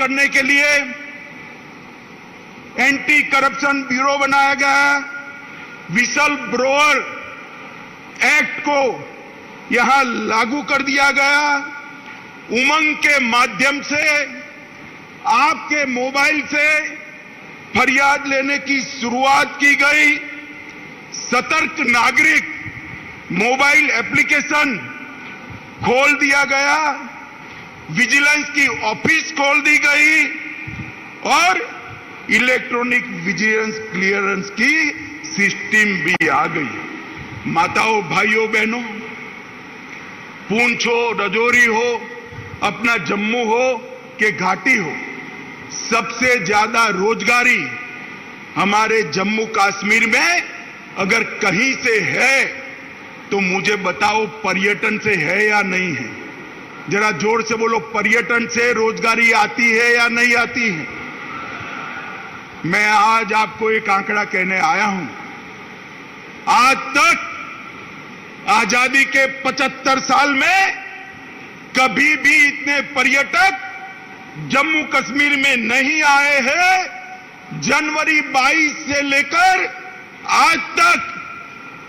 करने के लिए एंटी करप्शन ब्यूरो बनाया गया। विसल ब्रोअर एक्ट को यहां लागू कर दिया गया। उमंग के माध्यम से आपके मोबाइल से फरियाद लेने की शुरुआत की गई। सतर्क नागरिक मोबाइल एप्लीकेशन खोल दिया गया। विजिलेंस की ऑफिस खोल दी गई और इलेक्ट्रॉनिक विजिलेंस क्लियरेंस की सिस्टम भी आ गई। माताओं, भाइयों, बहनों, पूंछ हो, रजौरी हो, अपना जम्मू हो कि घाटी हो, सबसे ज्यादा रोजगारी हमारे जम्मू कश्मीर में अगर कहीं से है तो मुझे बताओ, पर्यटन से है या नहीं है? जरा जोर से बोलो, पर्यटन से रोजगारी आती है या नहीं आती है? मैं आज आपको एक आंकड़ा कहने आया हूं। आज तक आजादी के 75 साल में कभी भी इतने पर्यटक जम्मू कश्मीर में नहीं आए हैं। जनवरी 22 से लेकर आज तक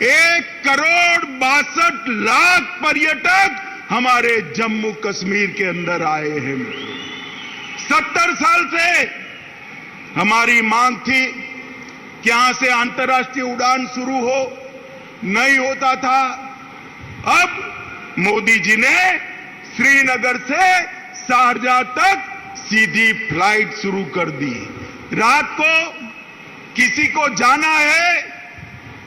1,62,00,000 पर्यटक हमारे जम्मू कश्मीर के अंदर आए हैं। 70 साल से हमारी मांग थी कि यहां से अंतर्राष्ट्रीय उड़ान शुरू हो, नहीं होता था। अब मोदी जी ने श्रीनगर से शारजाह तक सीधी फ्लाइट शुरू कर दी। रात को किसी को जाना है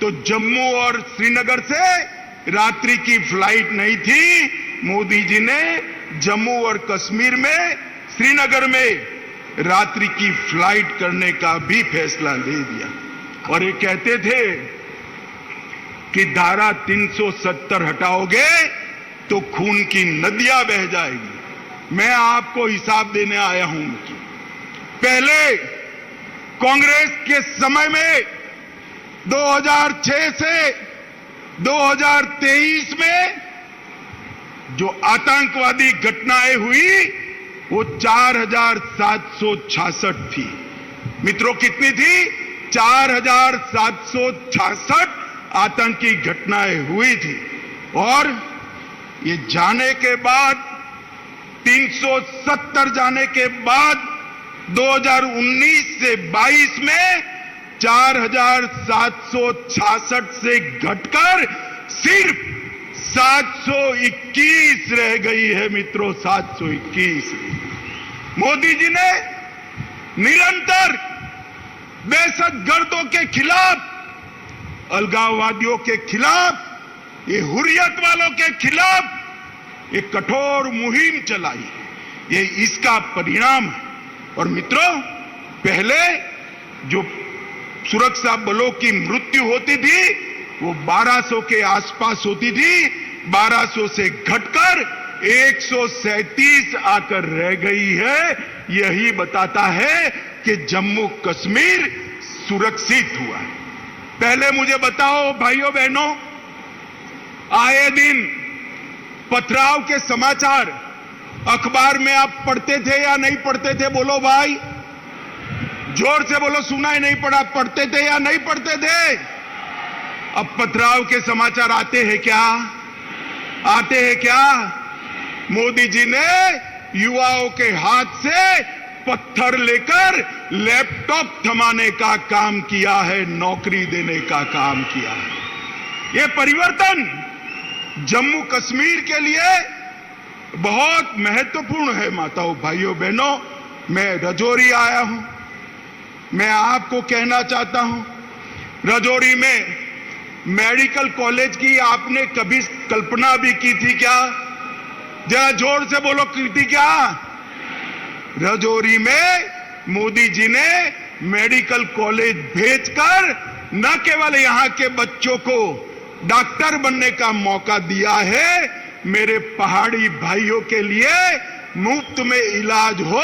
तो जम्मू और श्रीनगर से रात्रि की फ्लाइट नहीं थी। मोदी जी ने जम्मू और कश्मीर में, श्रीनगर में रात्रि की फ्लाइट करने का भी फैसला ले दिया। और ये कहते थे कि धारा 370 हटाओगे तो खून की नदियां बह जाएगी। मैं आपको हिसाब देने आया हूं। पहले कांग्रेस के समय में 2006 से 2023 में जो आतंकवादी घटनाएं हुई वो 4,766 थी। मित्रों, कितनी थी? 4,766 आतंकी घटनाएं हुई थी। और ये जाने के बाद 370 जाने के बाद 2019 से 22 में 4,766 से घटकर सिर्फ 721 रह गई है। मित्रों, 721। मोदी जी ने निरंतर दहशतगर्दों के खिलाफ, अलगाववादियों के खिलाफ, ये हुर्रियत वालों के खिलाफ एक कठोर मुहिम चलाई। ये इसका परिणाम है। और मित्रों, पहले जो सुरक्षा बलों की मृत्यु होती थी वो 1200 के आसपास होती थी। 1200 से घटकर 137 आकर रह गई है। यही बताता है कि जम्मू कश्मीर सुरक्षित हुआ है। पहले मुझे बताओ भाइयों बहनों, आए दिन पथराव के समाचार अखबार में आप पढ़ते थे या नहीं पढ़ते थे? बोलो भाई, जोर से बोलो, सुना ही नहीं पड़ा। पढ़ते थे या नहीं पढ़ते थे? अब पथराव के समाचार आते हैं क्या? आते हैं क्या? मोदी जी ने युवाओं के हाथ से पत्थर लेकर लैपटॉप थमाने का काम किया है, नौकरी देने का काम किया है। ये परिवर्तन जम्मू कश्मीर के लिए बहुत महत्वपूर्ण है। माताओं, भाइयों, बहनों, मैं रजौरी आया हूं। मैं आपको कहना चाहता हूं, रजौरी में मेडिकल कॉलेज की आपने कभी कल्पना भी की थी क्या? जरा जोर से बोलो, की थी क्या? रजौरी में मोदी जी ने मेडिकल कॉलेज भेजकर न केवल यहां के बच्चों को डॉक्टर बनने का मौका दिया है, मेरे पहाड़ी भाइयों के लिए मुफ्त में इलाज हो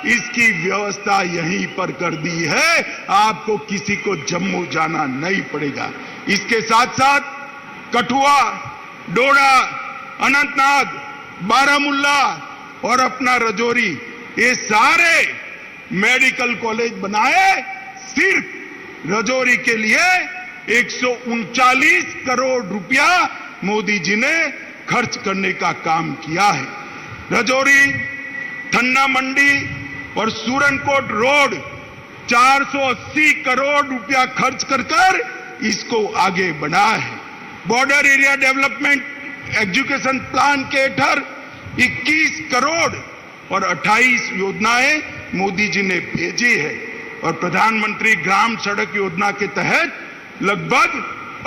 इसकी व्यवस्था यहीं पर कर दी है। आपको किसी को जम्मू जाना नहीं पड़ेगा। इसके साथ साथ कठुआ, डोडा, अनंतनाग, बारामुल्ला और अपना रजौरी, ये सारे मेडिकल कॉलेज बनाए सिर्फ राजौरी के लिए 139 करोड़ रुपया मोदी जी ने खर्च करने का काम किया है। राजौरी, थन्ना मंडी और सूरनकोट रोड 480 करोड़ रुपया खर्च कर इसको आगे बढ़ाया है। Border area development education plan के तहत 21 करोड़ और 28 योजनाएं मोदी जी ने भेजी है और प्रधानमंत्री ग्राम सड़क योजना के तहत लगभग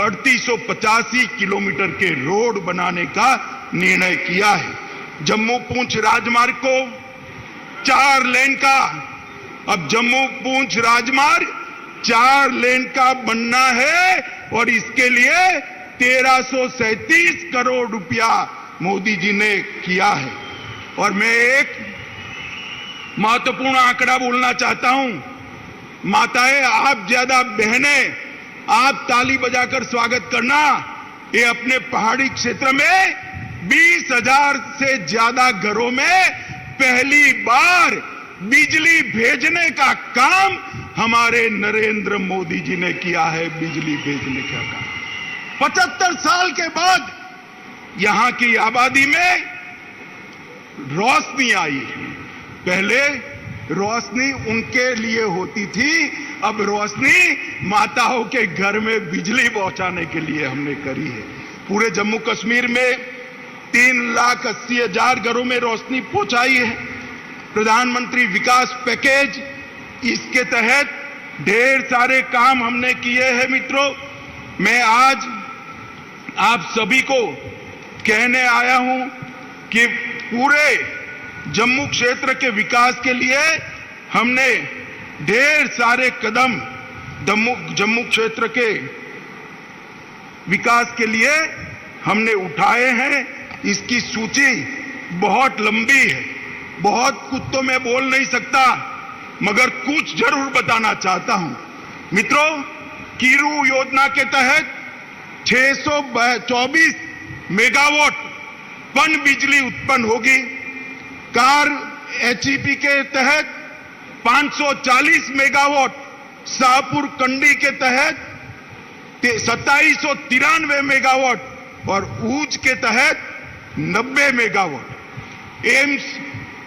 3885 किलोमीटर के रोड बनाने का निर्णय किया है। जम्मू पूंछ राजमार्ग को 4 लेन का, अब जम्मू पूंछ राजमार्ग 4 लेन का बनना है और इसके लिए 1337 करोड़ रुपया मोदी जी ने किया है। और मैं एक महत्वपूर्ण आंकड़ा बोलना चाहता हूं। माताएं, आप ज्यादा बहनें, आप ताली बजाकर स्वागत करना। ये अपने पहाड़ी क्षेत्र में 20,000 से ज्यादा घरों में पहली बार बिजली भेजने का काम हमारे नरेंद्र मोदी जी ने किया है। बिजली भेजने का काम 75 साल के बाद यहां की आबादी में रोशनी आई है। पहले रोशनी उनके लिए होती थी, अब रोशनी माताओं के घर में बिजली पहुंचाने के लिए हमने करी है। पूरे जम्मू कश्मीर में 3,80,000 घरों में रोशनी पहुंचाई है। प्रधानमंत्री विकास पैकेज, इसके तहत ढेर सारे काम हमने किए हैं। मित्रों, मैं आज आप सभी को कहने आया हूं कि पूरे जम्मू क्षेत्र के विकास के लिए हमने ढेर सारे कदम जम्मू क्षेत्र के विकास के लिए हमने उठाए हैं। इसकी सूची बहुत लंबी है, बहुत कुछ तो मैं बोल नहीं सकता, मगर कुछ जरूर बताना चाहता हूं। मित्रों, कीरू योजना के तहत 624 मेगावाट पन बिजली उत्पन्न होगी। कार एचईपी के तहत 540 मेगावाट, शाहपुर कंडी के तहत 2793 मेगावाट और ऊंच के तहत 90 मेगावाट। एम्स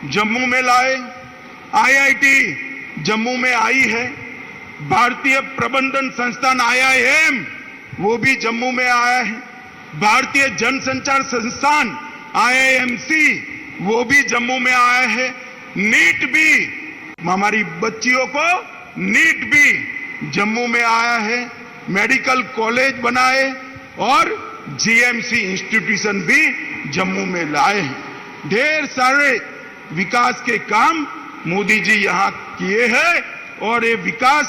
जम्मू में लाए, आईआईटी जम्मू में आई है, भारतीय प्रबंधन संस्थान IIM वो भी जम्मू में आया है, भारतीय जनसंचार संस्थान IIMC वो भी जम्मू में आया है, नीट भी, हमारी बच्चियों को नीट भी जम्मू में आया है, मेडिकल कॉलेज बनाए और GMC इंस्टीट्यूशन भी जम्मू में लाए हैं। ढेर सारे विकास के काम मोदी जी यहां किए हैं और ये विकास